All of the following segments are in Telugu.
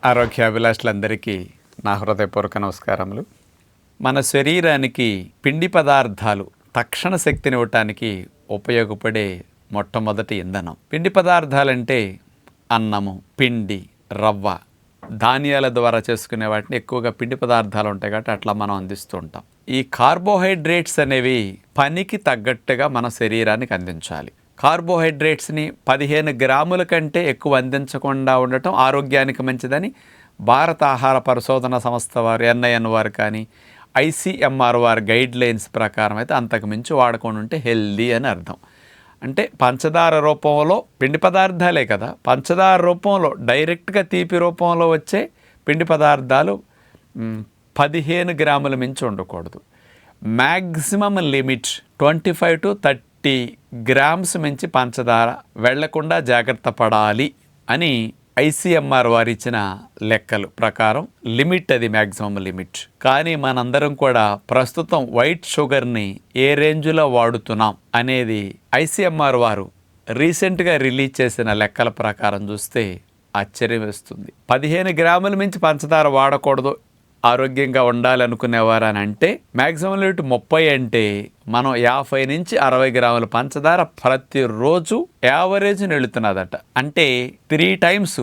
ఆరోగ్యాభిలాషులందరికీ నా హృదయపూర్వక నమస్కారములు. మన శరీరానికి పిండి పదార్థాలు తక్షణ శక్తిని ఇవ్వటానికి ఉపయోగపడే మొట్టమొదటి ఇంధనం. పిండి పదార్థాలంటే అన్నము, పిండి, రవ్వ, ధాన్యాల ద్వారా చేసుకునే వాటిని ఎక్కువగా పిండి పదార్థాలు ఉంటాయి కాబట్టి అట్లా మనం అందిస్తూ ఉంటాం. ఈ కార్బోహైడ్రేట్స్ అనేవి పనికి తగ్గట్టుగా మన శరీరానికి అందించాలి. కార్బోహైడ్రేట్స్ని 15 గ్రాముల కంటే ఎక్కువ అందించకుండా ఉండటం ఆరోగ్యానికి మంచిదని భారత ఆహార పరిశోధన సంస్థ వారు, NIN వారు కానీ, ICMR వారి గైడ్ లైన్స్ ప్రకారం అయితే అంతకు మించి వాడకుండా ఉంటే హెల్దీ అని అర్థం. అంటే పంచదార రూపంలో పిండి పదార్థాలే కదా, పంచదార రూపంలో డైరెక్ట్గా తీపి రూపంలో వచ్చే పిండి పదార్థాలు 15 గ్రాముల మించి ఉండకూడదు. మ్యాక్సిమం లిమిట్ 25 to 30 గ్రామ్స్ మించి పంచదార వెళ్లకుండా జాగ్రత్త పడాలి అని ICMR వారు ఇచ్చిన లెక్కలు ప్రకారం లిమిట్, అది మ్యాక్సిమం లిమిట్. కానీ మనందరం కూడా ప్రస్తుతం వైట్ షుగర్ని ఏ రేంజ్లో వాడుతున్నాం అనేది ICMR వారు రీసెంట్గా రిలీజ్ చేసిన లెక్కల ప్రకారం చూస్తే ఆశ్చర్యం వేస్తుంది. 15 గ్రాముల మించి పంచదార వాడకూడదు ఆరోగ్యంగా ఉండాలనుకునేవారు అని అంటే మ్యాక్సిమం లిమిట్ 30 అంటే మనం 50 నుంచి 60 గ్రాముల పంచదార ప్రతిరోజు యావరేజ్ వెళుతున్నదట. అంటే 3 times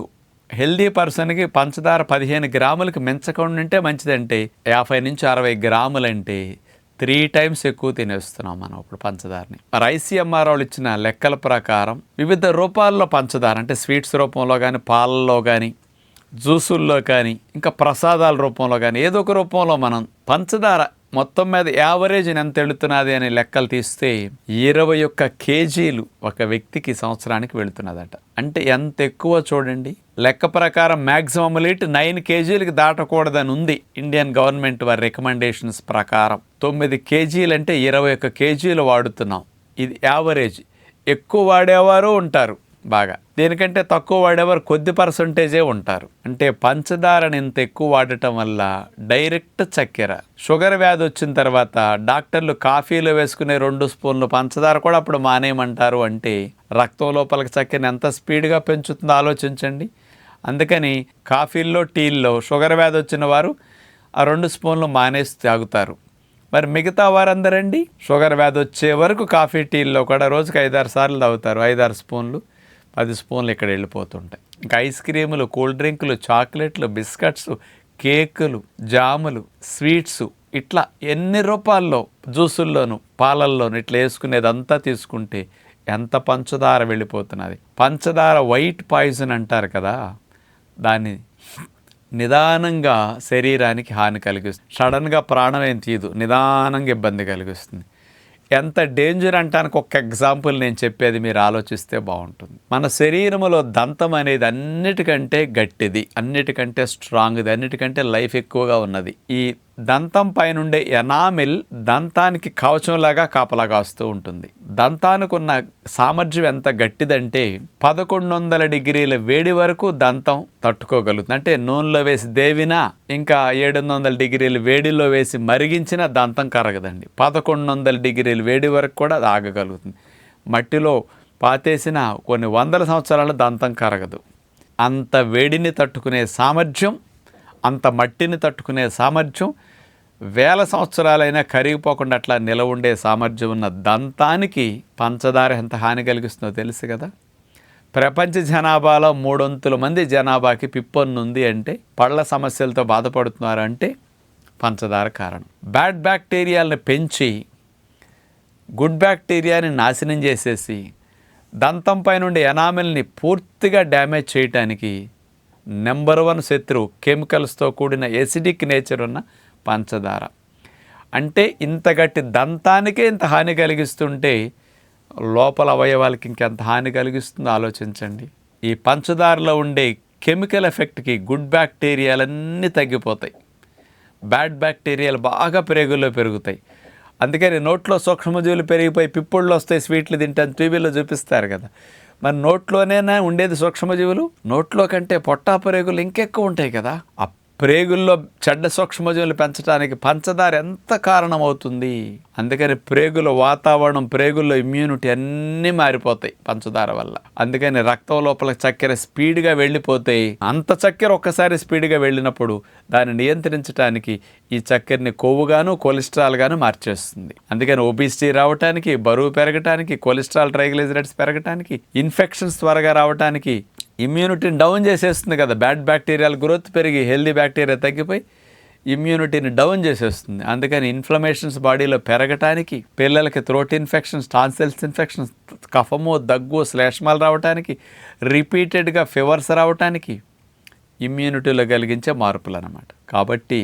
హెల్దీ పర్సన్కి పంచదార 15 గ్రాములకి మించకుండా ఉంటే మంచిదంటే 50 నుంచి 60 గ్రాములంటే 3 times ఎక్కువ తినేస్తున్నాం మనం ఇప్పుడు పంచదారని. మరి ICMR వాళ్ళు ఇచ్చిన లెక్కల ప్రకారం వివిధ రూపాల్లో పంచదార అంటే స్వీట్స్ రూపంలో కానీ, పాలల్లో కానీ, జ్యూసుల్లో కానీ, ఇంకా ప్రసాదాల రూపంలో కానీ ఏదో ఒక రూపంలో మనం పంచదార మొత్తం మీద యావరేజ్ ఎంత వెళుతున్నది అనే లెక్కలు తీస్తే 21 kgs ఒక వ్యక్తికి సంవత్సరానికి వెళుతున్నదట. అంటే ఎంత ఎక్కువ చూడండి. లెక్క ప్రకారం మ్యాక్సిమం లిమిట్ 9 kgs దాటకూడదని ఉంది ఇండియన్ గవర్నమెంట్ వారి రికమెండేషన్స్ ప్రకారం. 9 kgs అంటే 21 kgs వాడుతున్నాం. ఇది యావరేజ్. ఎక్కువ వాడేవారు ఉంటారు బాగా, దేనికంటే తక్కువ వాడేవారు కొద్ది పర్సంటేజే ఉంటారు. అంటే పంచదారని ఇంత ఎక్కువ వాడటం వల్ల డైరెక్ట్ చక్కెర, షుగర్ వ్యాధి వచ్చిన తర్వాత డాక్టర్లు కాఫీలో వేసుకునే 2 స్పూన్లు పంచదార కూడా అప్పుడు మానేయమంటారు. అంటే రక్తం లోపలికి చక్కెరని ఎంత స్పీడ్గా పెంచుతుందో ఆలోచించండి. అందుకని కాఫీల్లో, టీల్లో షుగర్ వ్యాధి వచ్చిన వారు ఆ 2 స్పూన్లు మానేసి తాగుతారు. మరి మిగతా వారందరండి షుగర్ వ్యాధి వచ్చే వరకు కాఫీ, టీల్లో కూడా రోజుకి 5-6 సార్లు తాగుతారు. 5-6 స్పూన్లు, 10 స్పూన్లు ఇక్కడ వెళ్ళిపోతుంటాయి. ఇంకా ఐస్ క్రీములు, కూల్ డ్రింకులు, చాక్లెట్లు, బిస్కెట్స్, కేకులు, జాములు, స్వీట్స్, ఇట్లా ఎన్ని రూపాల్లో జ్యూసుల్లోను, పాలల్లోను ఇట్లా వేసుకునేదంతా తీసుకుంటే ఎంత పంచదార వెళ్ళిపోతున్నది. పంచదార వైట్ పాయిజన్ అంటారు కదా, దాన్ని నిదానంగా శరీరానికి హాని కలిగిస్తుంది. సడన్గా ప్రాణం ఏం తీయదు, నిదానంగా ఇబ్బంది కలిగిస్తుంది. ఎంత డేంజర్ అంటానికి ఒక ఎగ్జాంపుల్ నేను చెప్పేది మీరు ఆలోచిస్తే బాగుంటుంది. మన శరీరంలో దంతం అనేది అన్నిటికంటే గట్టిది, అన్నిటికంటే స్ట్రాంగ్ది, అన్నిటికంటే లైఫ్ ఎక్కువగా ఉన్నది. ఈ దంతం పైనుండే ఎనామిల్ దంతానికి కవచంలాగా కాపలా కాస్తూ ఉంటుంది. దంతానికి ఉన్న సామర్థ్యం ఎంత గట్టిదంటే 1100 degrees వేడి వరకు దంతం తట్టుకోగలుగుతుంది. అంటే నూనెలో వేసి దేవినా, ఇంకా 700 degrees వేడిలో వేసి మరిగించిన దంతం కరగదండి. 1100 degrees వేడి వరకు కూడా అది ఆగగలుగుతుంది. మట్టిలో పాతేసిన కొన్ని 100 సంవత్సరాల దంతం కరగదు. అంత వేడిని తట్టుకునే సామర్థ్యం, అంత మట్టిని తట్టుకునే సామర్థ్యం, 1000 సంవత్సరాలైనా కరిగిపోకుండా అట్లా నిలవ ఉండే సామర్థ్యం ఉన్న దంతానికి పంచదార ఎంత హాని కలిగిస్తుందో తెలుసు కదా. ప్రపంచ జనాభాలో 3/4 మంది జనాభాకి పిప్పొన్ను ఉంది అంటే, పళ్ళ సమస్యలతో బాధపడుతున్నారు అంటే పంచదార కారణం. బ్యాడ్ బ్యాక్టీరియాలను పెంచి గుడ్ బ్యాక్టీరియాని నాశనం చేసేసి దంతం పై నుండి ఎనామిల్ని పూర్తిగా డ్యామేజ్ చేయటానికి నెంబర్ 1 శత్రువు కెమికల్స్తో కూడిన ఎసిడిక్ నేచర్ ఉన్న పంచదార. అంటే ఇంత గట్టి దంతానికే ఇంత హాని కలిగిస్తుంటే లోపల అవయవాలకి ఇంకెంత హాని కలిగిస్తుందో ఆలోచించండి. ఈ పంచదారలో ఉండే కెమికల్ ఎఫెక్ట్కి గుడ్ బ్యాక్టీరియాలన్నీ తగ్గిపోతాయి, బ్యాడ్ బ్యాక్టీరియాలు బాగా ప్రేగుల్లో పెరుగుతాయి. అందుకని నోట్లో సూక్ష్మజీవులు పెరిగిపోయి పిప్పుళ్ళు వస్తాయి స్వీట్లు తింటాను టీవీలో చూపిస్తారు కదా. మరి నోట్లోనేనా ఉండేది సూక్ష్మజీవులు? నోట్లో కంటే పొట్టా ప్రేగులు ఇంకెక్కువ ఉంటాయి కదా. ఆ ప్రేగుల్లో చెడ్డ సూక్ష్మజీవులు పెంచడానికి పంచదార ఎంత కారణమవుతుంది. అందుకని ప్రేగుల వాతావరణం, ప్రేగుల్లో ఇమ్యూనిటీ అన్నీ మారిపోతాయి పంచదార వల్ల. అందుకని రక్తం లోపల చక్కెర స్పీడ్గా వెళ్ళిపోతాయి. అంత చక్కెర ఒక్కసారి స్పీడ్గా వెళ్ళినప్పుడు దాన్ని నియంత్రించడానికి ఈ చక్కెరని కొవ్వుగాను కొలెస్ట్రాల్ గాను మార్చేస్తుంది. అందుకని ఒబిసిటీ రావడానికి, బరువు పెరగటానికి, కొలెస్ట్రాల్ ట్రైగ్లిజరైడ్స్ పెరగటానికి, ఇన్ఫెక్షన్స్ త్వరగా రావడానికి, ఇమ్యూనిటీని డౌన్ చేసేస్తుంది కదా. బ్యాడ్ బ్యాక్టీరియాల గ్రోత్ పెరిగి హెల్దీ బ్యాక్టీరియా తగ్గిపోయి ఇమ్యూనిటీని డౌన్ చేసేస్తుంది. అందుకని ఇన్ఫ్లమేషన్స్ బాడీలో పెరగటానికి, పిల్లలకి థ్రోట్ ఇన్ఫెక్షన్స్, టాన్సిల్స్ ఇన్ఫెక్షన్స్, కఫము, దగ్గు, శ్లేష్మాలు రావటానికి, రిపీటెడ్గా ఫీవర్స్ రావటానికి ఇమ్యూనిటీలో కలిగించే మార్పులు అన్నమాట. కాబట్టి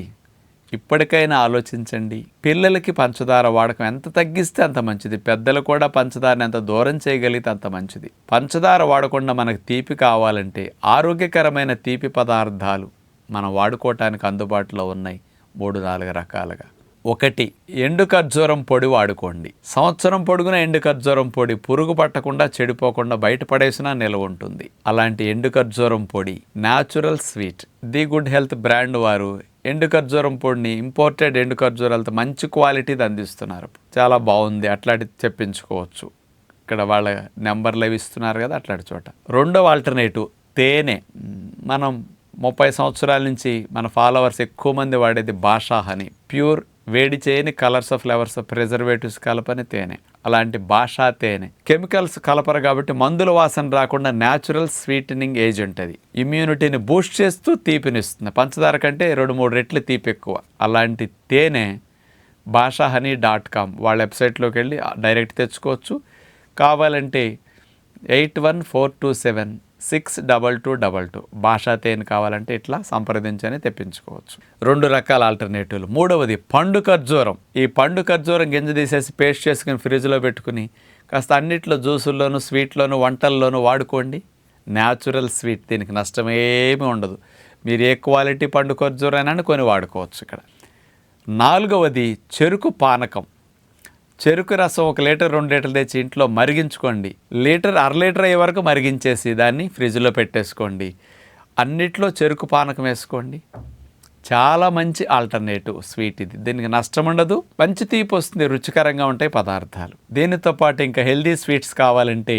ఇప్పటికైనా ఆలోచించండి. పిల్లలకి పంచదార వాడకం ఎంత తగ్గిస్తే అంత మంచిది. పెద్దలు కూడా పంచదారని ఎంత దూరం చేయగలిగితే అంత మంచిది. పంచదార వాడకుండా మనకు తీపి కావాలంటే ఆరోగ్యకరమైన తీపి పదార్థాలు మనం వాడుకోవటానికి అందుబాటులో ఉన్నాయి 3-4 రకాలుగా. 1, ఎండు ఖర్జూరం పొడి వాడుకోండి. సంవత్సరం పొడుగున ఎండు ఖర్జూరం పొడి పురుగు పట్టకుండా, చెడిపోకుండా బయటపడేసినా నిల్వ ఉంటుంది. అలాంటి ఎండు ఖర్జూరం పొడి natural sweet the good health brand వారు ఎండు ఖర్జూరం పొడిని ఇంపోర్టెడ్ ఎండు ఖర్జూరాలతో మంచి క్వాలిటీది అందిస్తున్నారు. చాలా బాగుంది. అట్లాంటి చెప్పించుకోవచ్చు. ఇక్కడ వాళ్ళ నెంబర్లు అవి ఇస్తున్నారు కదా, అట్లాంటి చోట. 2వ ఆల్టర్నేటివ్ తేనె. మనం 30 సంవత్సరాల నుంచి మన ఫాలోవర్స్ ఎక్కువ మంది వాడేది భాషా హనీ. ప్యూర్, వేడి చేయని, కలర్స్, ఫ్లేవర్స్, ప్రిజర్వేటివ్స్ కలపని తేనె. అలాంటి భాషా తేనె కెమికల్స్ కలపరు కాబట్టి మందుల వాసన రాకుండా న్యాచురల్ స్వీటనింగ్ ఏజెంట్. అది ఇమ్యూనిటీని బూస్ట్ చేస్తూ తీపినిస్తుంది. పంచదార కంటే 2-3 రెట్లు తీపి ఎక్కువ. అలాంటి తేనె bhashahoney.com వాళ్ళ వెబ్సైట్లోకి వెళ్ళి డైరెక్ట్ తెచ్చుకోవచ్చు. కావాలంటే 8142762222 భాషా తేనె కావాలంటే ఇట్లా సంప్రదించని తెప్పించుకోవచ్చు. 2 రకాల ఆల్టర్నేటివ్లు. 3వది పండు ఖర్జూరం. ఈ పండు ఖర్జూరం గింజ తీసేసి పేస్ట్ చేసుకుని ఫ్రిడ్జ్లో పెట్టుకుని కాస్త అన్నిట్లో జ్యూసుల్లోనూ, స్వీట్లోనూ, వంటల్లోనూ వాడుకోండి. న్యాచురల్ స్వీట్, దీనికి నష్టమేమీ ఉండదు. మీరు ఏ క్వాలిటీ పండు ఖర్జూరాన్ని కొని వాడుకోవచ్చు ఇక్కడ. 4వది చెరుకు పానకం. చెరుకు రసం 1 లీటర్ 2 లీటర్లు తెచ్చి ఇంట్లో మరిగించుకోండి. అర లీటర్ అయ్యే వరకు మరిగించేసి దాన్ని ఫ్రిడ్జ్లో పెట్టేసుకోండి. అన్నిట్లో చెరుకు పానకం వేసుకోండి. చాలా మంచి ఆల్టర్నేటివ్ స్వీట్ ఇది. దీనికి నష్టం ఉండదు, మంచి తీపి వస్తుంది, రుచికరంగా ఉంటాయి పదార్థాలు. దీనితో పాటు ఇంకా హెల్దీ స్వీట్స్ కావాలంటే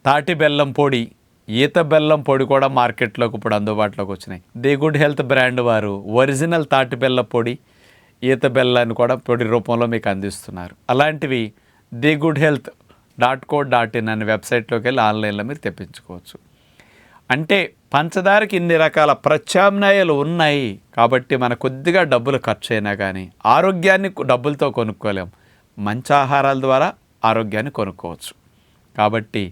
తాటి బెల్లం పొడి, ఈత బెల్లం పొడి కూడా మార్కెట్లోకి ఇప్పుడు అందుబాటులోకి వచ్చినాయి. ది గుడ్ హెల్త్ బ్రాండ్ వారు ఒరిజినల్ తాటి బెల్లం పొడి, ఈత బెల్లాన్ని కూడా పొడి రూపంలో మీకు అందిస్తున్నారు. అలాంటివి thegoodhealth.co.in అనే వెబ్సైట్లోకి వెళ్ళి ఆన్లైన్లో మీరు తెప్పించుకోవచ్చు. అంటే పంచదారకి ఇన్ని రకాల ప్రత్యామ్నాయాలు ఉన్నాయి కాబట్టి మన కొద్దిగా డబ్బులు ఖర్చు అయినా కానీ ఆరోగ్యాన్ని డబ్బులతో కొనుక్కోలేం. మంచి ఆహారాల ద్వారా ఆరోగ్యాన్ని కొనుక్కోవచ్చు. కాబట్టి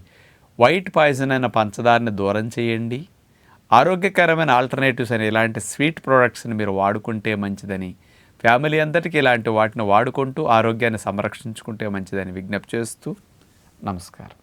వైట్ పాయిజన్ అయిన పంచదారని దూరం చేయండి. ఆరోగ్యకరమైన ఆల్టర్నేటివ్స్ అని ఇలాంటి స్వీట్ ప్రోడక్ట్స్ని మీరు వాడుకుంటే మంచిదని, ఫ్యామిలీ అంతటికి ఇలాంటి వాటిని వాడుకుంటూ ఆరోగ్యాన్ని సంరక్షించుకుంటే మంచిదని విజ్ఞప్తి చేస్తూ నమస్కారం.